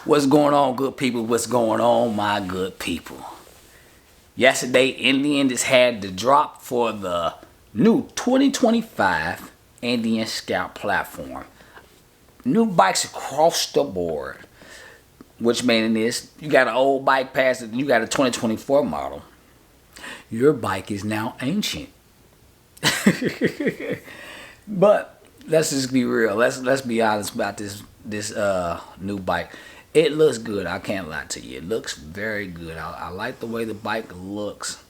What's going on, good people? What's going on, my good people? Yesterday, Indian just had the drop for the new 2025 Indian Scout platform. New bikes across the board. Which meaning is, you got an old bike past it, you got a 2024 model. Your bike is now ancient. But let's just be real. Let's be honest about this new bike. It looks good. I can't lie to you. It looks very good. I like the way the bike looks.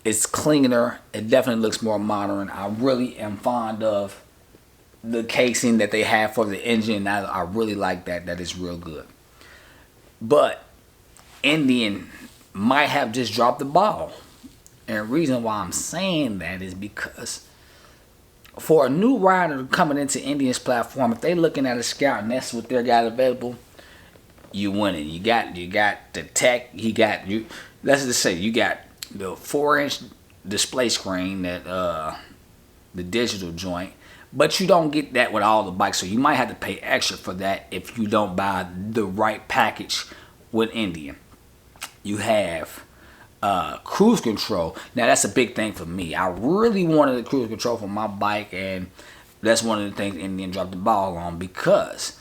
It's cleaner. It definitely looks more modern. I really am fond of the casing that they have for the engine. I really like that. That is real good. But Indian might have just dropped the ball. And the reason why I'm saying that is because for a new rider coming into Indian's platform, if they looking at a Scout and that's what they got available, you winning. You got the tech. Let's just say you got the 4-inch display screen, that the digital joint, but you don't get that with all the bikes. So you might have to pay extra for that if you don't buy the right package with Indian. You have cruise control. Now that's a big thing for me. I really wanted the cruise control for my bike, and that's one of the things Indian dropped the ball on, because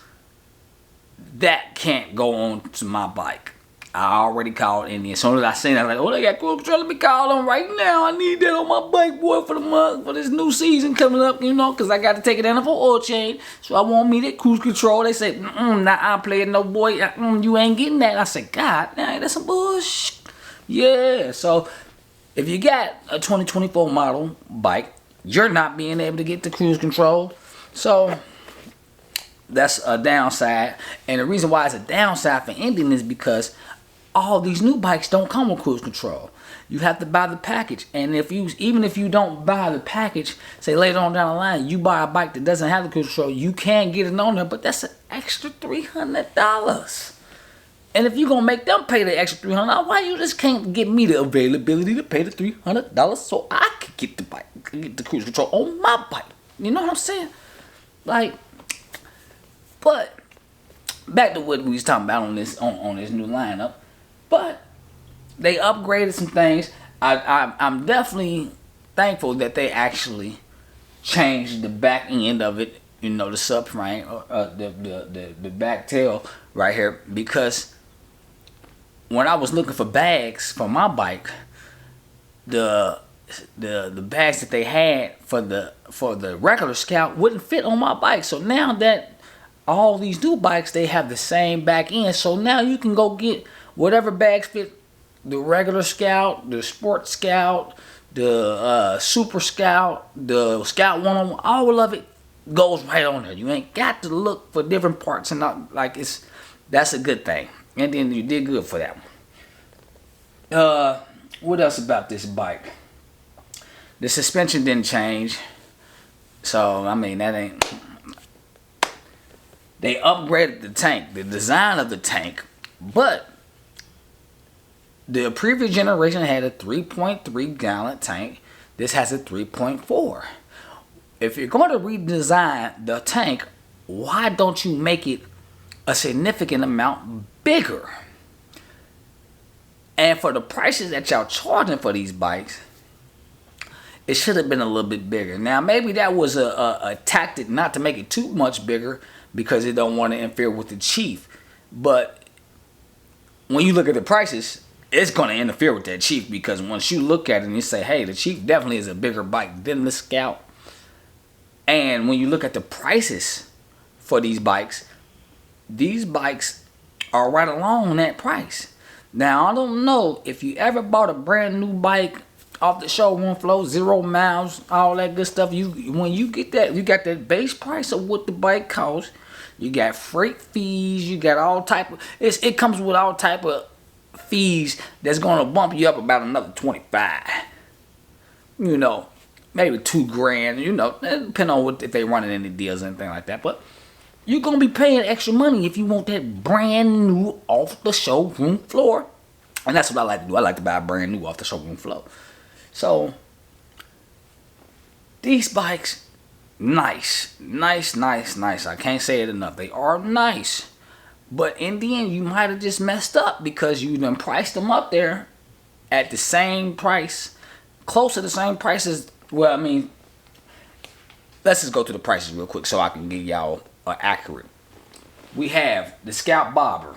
that can't go on to my bike. I already called Indian. As soon as I seen it, I was like, oh, they got cruise control. Let me call them right now. I need that on my bike, boy, for the month, for this new season coming up, because I got to take it down for oil change. So I want me that cruise control. They said, nah, I'm playing no boy. You ain't getting that. I said, God, that's some bullshit. Yeah, so if you got a 2024 model bike, you're not being able to get the cruise control. So that's a downside. And the reason why it's a downside for Indian is because all these new bikes don't come with cruise control. You have to buy the package. And even if you don't buy the package, say later on down the line, you buy a bike that doesn't have the cruise control, you can get it on there, but that's an extra $300. And if you're going to make them pay the extra $300, why you just can't give me the availability to pay the $300 so I can get the bike, get the cruise control on my bike? You know what I'm saying? Like, but back to what we was talking about on this new lineup. But they upgraded some things. I'm definitely thankful that they actually changed the back end of it. The subframe, the back tail right here, because when I was looking for bags for my bike, the bags that they had for the regular Scout wouldn't fit on my bike. So now that all these new bikes, they have the same back end, so now you can go get whatever bags fit the regular Scout, the Sport Scout, the Super Scout, the Scout 101, all of it goes right on there. You ain't got to look for different parts, and not like that's a good thing. And then you did good for that one. What else about this bike? The suspension didn't change, so I mean that ain't. They upgraded the tank, the design of the tank, but the previous generation had a 3.3 gallon tank. This has a 3.4. If you're going to redesign the tank, why don't you make it a significant amount bigger? And for the prices that y'all charging for these bikes, it should have been a little bit bigger. Now, maybe that was a tactic not to make it too much bigger because they don't want to interfere with the Chief. But when you look at the prices, it's going to interfere with that Chief, because once you look at it and you say, hey, the Chief definitely is a bigger bike than the Scout. And when you look at the prices for these bikes are right along that price. Now, I don't know if you ever bought a brand new bike off the showroom floor, 0 miles, all that good stuff. When you get that, you got that base price of what the bike costs. You got freight fees. You got all type of. It comes with all type of fees that's gonna bump you up about another 25. Maybe $2,000. Depending on if they running any deals or anything like that. But you're gonna be paying extra money if you want that brand new off the showroom floor. And that's what I like to do. I like to buy a brand new off the showroom floor. So these bikes, nice, nice, nice, nice. I can't say it enough. They are nice. But in the end, you might have just messed up because you done priced them up there at the same price, close to the same price as, well, I mean, let's just go to the prices real quick so I can give y'all accurate. We have the Scout Bobber.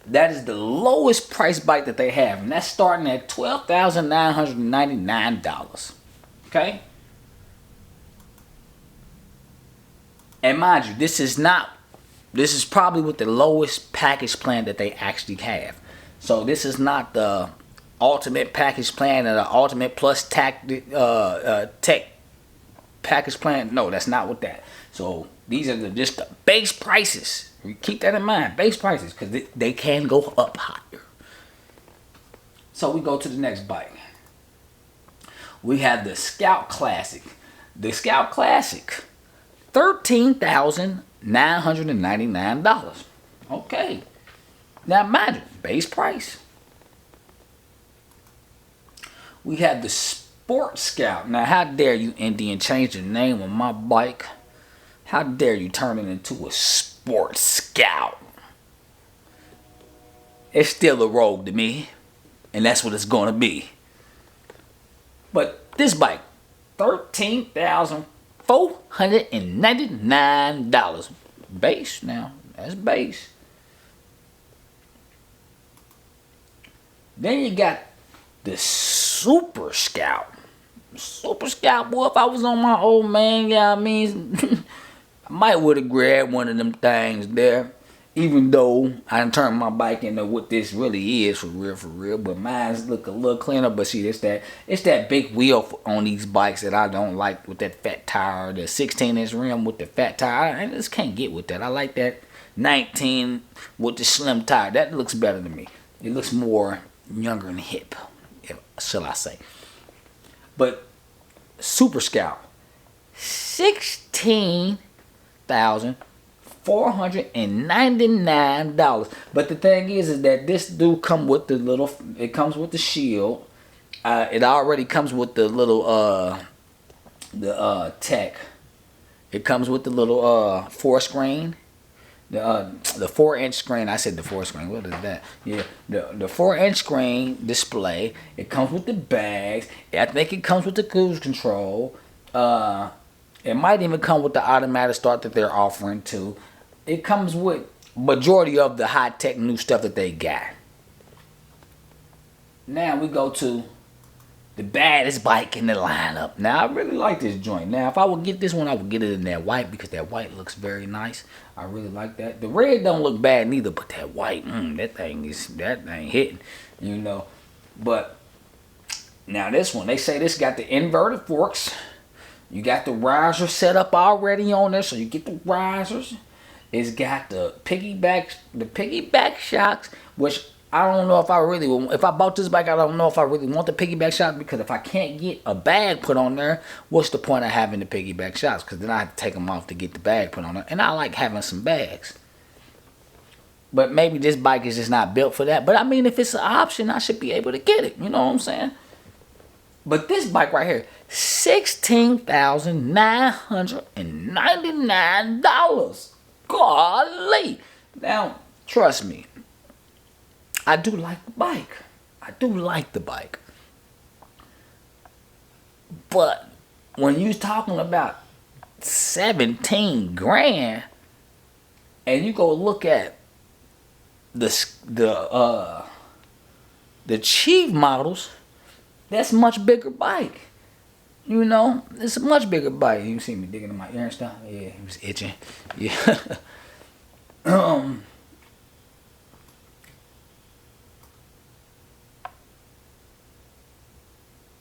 That is the lowest price bike that they have, and that's starting at $12,999. Okay? And mind you, this is probably with the lowest package plan that they actually have. So this is not the ultimate package plan or the ultimate plus tech package plan. No, that's not what that. So these are just the base prices. Keep that in mind, base prices, because they can go up higher. So we go to the next bike. We have the Scout Classic. The Scout Classic, $13,999. Okay. Now imagine, base price. We have the Sport Scout. Now how dare you, Indian, change the name of my bike? How dare you turn it into a Sport Scout? It's still a Rogue to me, and that's what it's gonna be. But this bike, $13,499. Base now, that's base. Then you got the Super Scout. Super Scout, boy, if I was on my old man, yeah, I mean, I might would have grabbed one of them things there. Even though I done turned my bike into what this really is for real. But mine's look a little cleaner. But see, it's that big wheel on these bikes that I don't like, with that fat tire, the 16-inch rim with the fat tire. I just can't get with that. I like that 19 with the slim tire. That looks better to me. It looks more younger and hip, shall I say. But Super Scout, $16,499. But the thing is that this do come with the little, it comes with the shield. It already comes with the little tech. It comes with the little 4-screen. The 4-inch screen. I said the 4-screen. What is that? Yeah, the 4-inch screen display. It comes with the bags. I think it comes with the cruise control. It might even come with the automatic start that they're offering too. It comes with majority of the high-tech new stuff that they got. Now we go to the baddest bike in the lineup. Now I really like this joint. Now if I would get this one, I would get it in that white because that white looks very nice. I really like that. The red don't look bad neither, but that white, that thing hitting, you know. But now this one, they say this got the inverted forks. You got the riser set up already on there, so you get the risers. It's got the piggyback shocks, which I don't know if I really will. If I bought this bike, I don't know if I really want the piggyback shocks, because if I can't get a bag put on there, what's the point of having the piggyback shocks? Because then I have to take them off to get the bag put on there, and I like having some bags. But maybe this bike is just not built for that. But I mean, if it's an option, I should be able to get it. You know what I'm saying? But this bike right here, $16,999. Golly. Now, trust me, I do like the bike. But when you're talking about 17 grand, and you go look at the Chief models, that's a much bigger bike. You know, it's a much bigger bike. You see me digging in my ear and stuff? Yeah, he was itching. Yeah.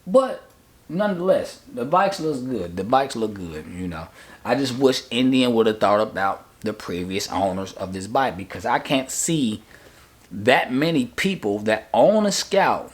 But nonetheless, the bikes look good. You know, I just wish Indian would have thought about the previous owners of this bike, because I can't see that many people that own a Scout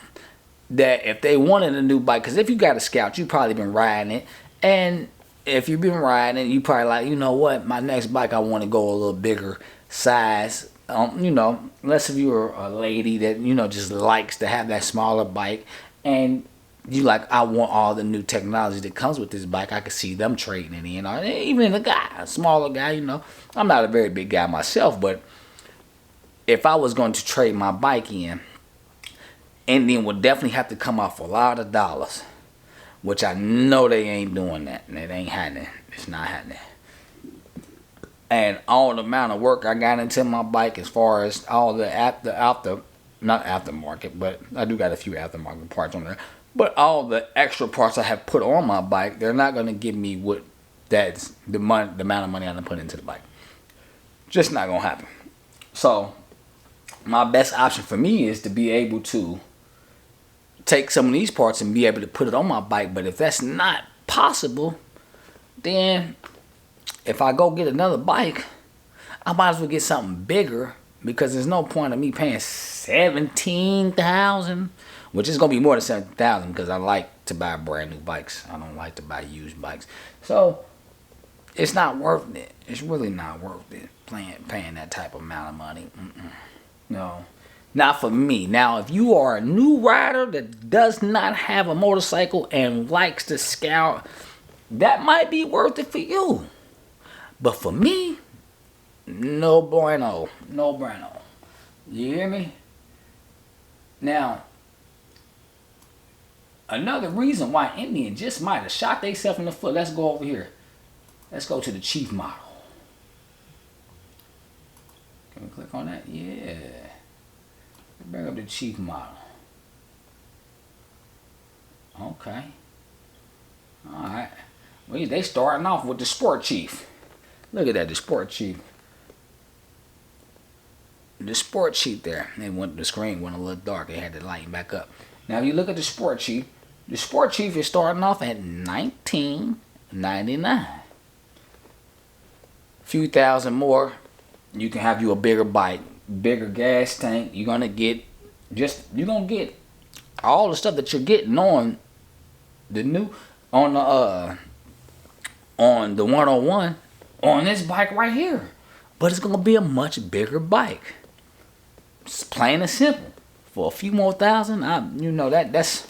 that if they wanted a new bike, because if you got a Scout, you've probably been riding it, and if you've been riding it, you probably like, you know what, my next bike I want to go a little bigger size. You know, unless if you're a lady that, you know, just likes to have that smaller bike, and you like, I want all the new technology that comes with this bike. I could see them trading it in. Or even a guy, a smaller guy, you know. I'm not a very big guy myself, but if I was going to trade my bike in, Indian would definitely have to come off a lot of dollars, which I know they ain't doing that. And it ain't happening. It's not happening. And all the amount of work I got into my bike, as far as all the not aftermarket, but I do got a few aftermarket parts on there. But all the extra parts I have put on my bike, they're not gonna give me what that's the amount of money I'm gonna put into the bike. Just not gonna happen. So my best option for me is to be able to take some of these parts and be able to put it on my bike. But if that's not possible, then if I go get another bike, I might as well get something bigger, because there's no point of me paying $17,000, which is gonna be more than $17,000, because I like to buy brand new bikes. I don't like to buy used bikes. So it's not worth it. It's really not worth it paying that type of amount of money. No, not for me. Now, if you are a new rider that does not have a motorcycle and likes to scout, that might be worth it for you. But for me, no bueno. No bueno. You hear me? Now, another reason why Indian just might have shot themselves in the foot. Let's go over here. Let's go to the Chief model. Can we click on that? Yeah. Bring up the Chief model. Okay. Alright. Well, they starting off with the Sport Chief. Look at that, the Sport Chief. The Sport Chief there. The screen went a little dark. They had to lighten back up. Now, if you look at the Sport Chief is starting off at $19.99. A few thousand more, you can have you a bigger bike, bigger gas tank. You're gonna get all the stuff that you're getting on the 101 on this bike right here. But it's gonna be a much bigger bike. It's plain and simple. For a few more thousand, that's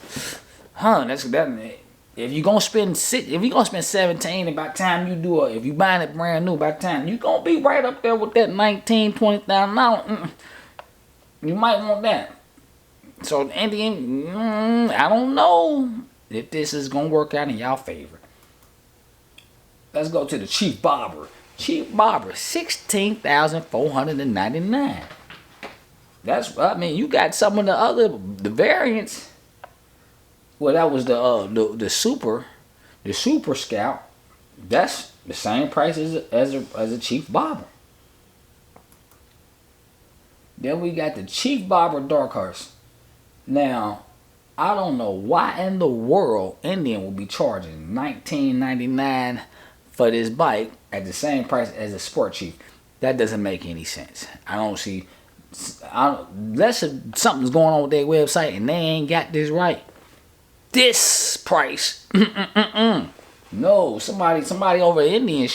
if you're gonna spend 17, and by the time if you buying it brand new, by the time you're gonna be right up there with that $19,000-$20,000. You might want that. So Indian, I don't know if this is gonna work out in y'all favor. Let's go to the Chief Bobber. Chief Bobber, $16,499. You got some of the variants. Well, that was the Super Scout. That's the same price as a Chief Bobber. Then we got the Chief Bobber Dark Horse. Now, I don't know why in the world Indian will be charging $19.99 for this bike at the same price as a Sport Chief. That doesn't make any sense. I don't see. Unless something's going on with their website and they ain't got this right. This price. No, somebody over in Indian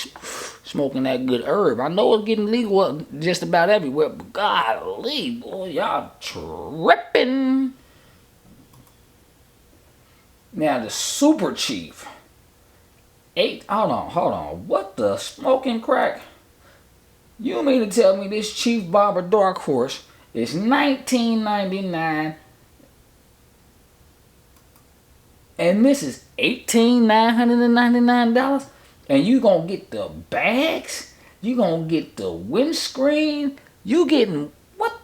smoking that good herb. I know it's getting legal just about everywhere, but golly, boy, y'all tripping. Now the Super Chief. Hold on. What the smoking crack? You mean to tell me this Chief Bobber Dark Horse is $19.99 and this is $18,999? And you gonna get the bags? You gonna get the windscreen? You getting what?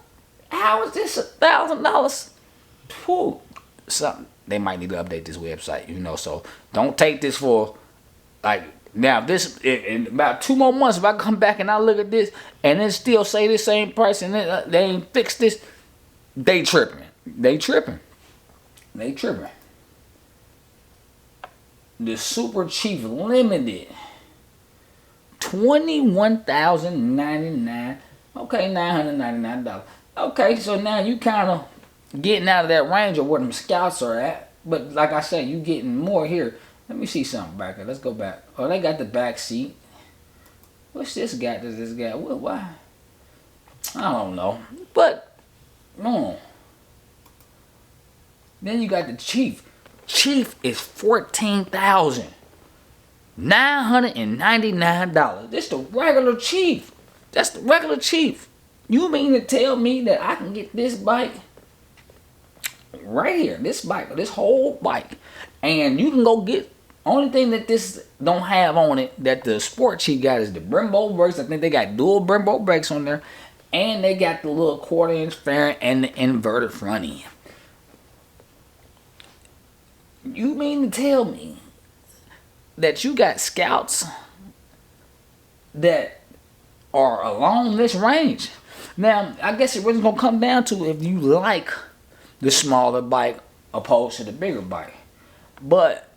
How is this $1,000? Something. They might need to update this website, so don't take this for now. This in about 2 more months, if I come back and I look at this and it still say the same price and they ain't fixed this, they tripping. The Super Chief Limited, $21,099. Okay, $999. Okay, so now you kind of getting out of that range of where them Scouts are at. But like I said, you getting more here. Let me see something back there. Let's go back. Oh, they got the back seat. What's this got? Does this got? Why? I don't know. But, no. Then you got the Chief. Chief is $14,999. This the regular Chief. That's the regular Chief. You mean to tell me that I can get this bike right here, this whole bike, and you can go get, only thing that this don't have on it that the Sport Chief got is the Brembo brakes. I think they got dual Brembo brakes on there, and they got the little 1/4-inch fairing and the inverted front end. You mean to tell me that you got Scouts that are along this range? Now, I guess it really gonna come down to if you like the smaller bike opposed to the bigger bike. But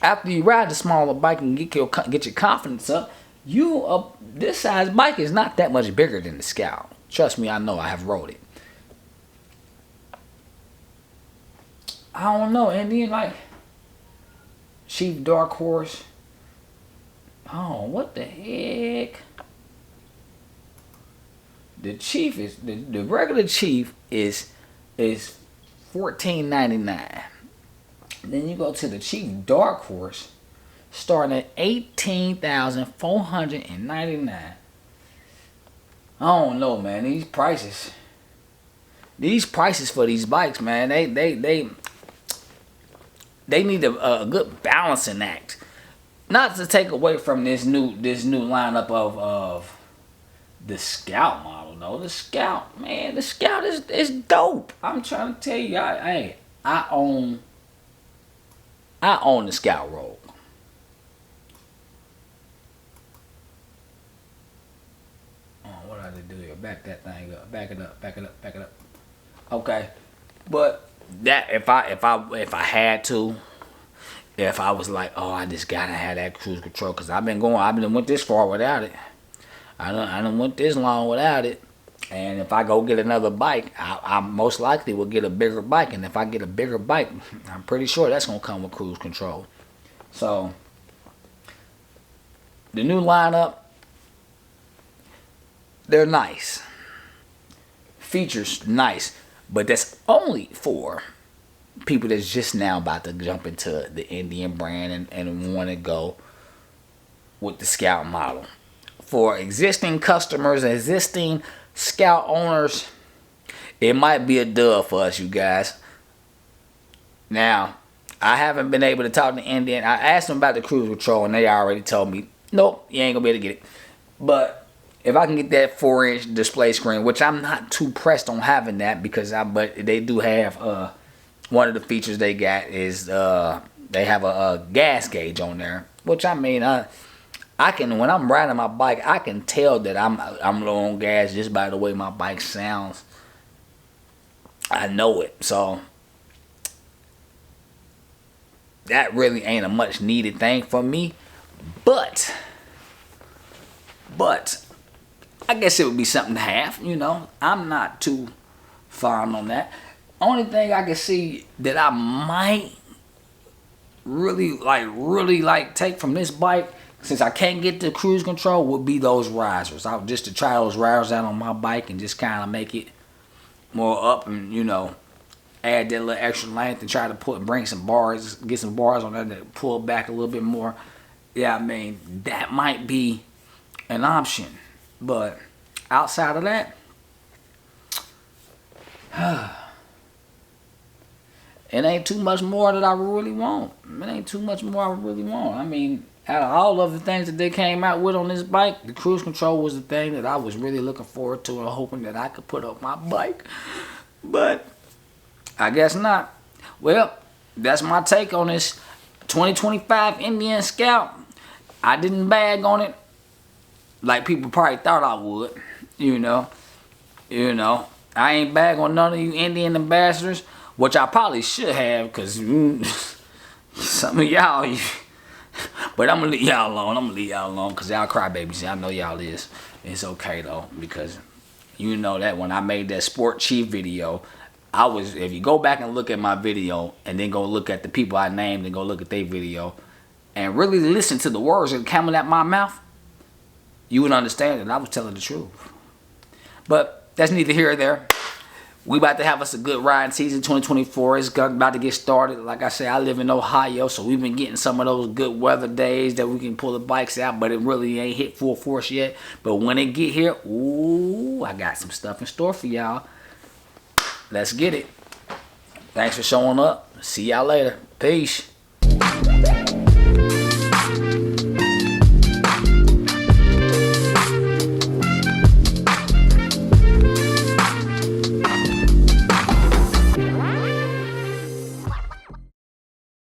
after you ride the smaller bike and get your confidence up, this size bike is not that much bigger than the Scout. Trust me, I know. I have rode it. I don't know, and then like Chief Dark Horse. Oh, what the heck? The Chief is the regular Chief is $14.99. Then you go to the Chief Dark Horse, starting at $18,499. I don't know, man. These prices for these bikes, man. They need a good balancing act. Not to take away from this new lineup of the Scout model, though. The Scout, man, the Scout is dope. I'm trying to tell you, I own the Scout Rogue. Oh, what did I do here? Back that thing up. Back it up. Okay, but that if I had to, if I was like, oh, I just gotta have that cruise control, because I've been went this far without it. I done went this long without it. And if I go get another bike, I most likely will get a bigger bike. And if I get a bigger bike, I'm pretty sure that's going to come with cruise control. So, the new lineup, they're nice. Features, nice. But that's only for people that's just now about to jump into the Indian brand and want to go with the Scout model. For existing customers, existing Scout owners, it might be a dub for us, you guys. Now, I haven't been able to talk to Indian. I asked them about the cruise control, and they already told me, nope, you ain't gonna be able to get it. But if I can get that 4-inch display screen, which I'm not too pressed on having that, but they do have one of the features they got is they have a gas gauge on there, which I mean I can, when I'm riding my bike, I can tell that I'm low on gas just by the way my bike sounds. I know it. So that really ain't a much needed thing for me. But I guess it would be something to have, you know. I'm not too fond on that. Only thing I can see that I might really take from this bike, since I can't get the cruise control, would be those risers. I would just to try those risers out on my bike and just kind of make it more up and, you know, add that little extra length and try to bring some bars, get some bars on there that pull back a little bit more. Yeah, I mean, that might be an option. But outside of that, it ain't too much more that I really want. It ain't too much more I really want. I mean, out of all of the things that they came out with on this bike, the cruise control was the thing that I was really looking forward to and hoping that I could put on my bike. But I guess not. Well, that's my take on this 2025 Indian Scout. I didn't bag on it like people probably thought I would. You know, I ain't bag on none of you Indian ambassadors, which I probably should have, because some of y'all, but I'm going to leave y'all alone, because y'all crybabies. I know y'all is. It's okay, though, because you know that when I made that Sport Chief video, if you go back and look at my video, and then go look at the people I named and go look at their video, and really listen to the words that came out my mouth, you would understand that I was telling the truth. But that's neither here or there. We about to have us a good riding season. 2024 is about to get started. Like I say, I live in Ohio, so we've been getting some of those good weather days that we can pull the bikes out, but it really ain't hit full force yet. But when it get here, ooh, I got some stuff in store for y'all. Let's get it. Thanks for showing up. See y'all later. Peace.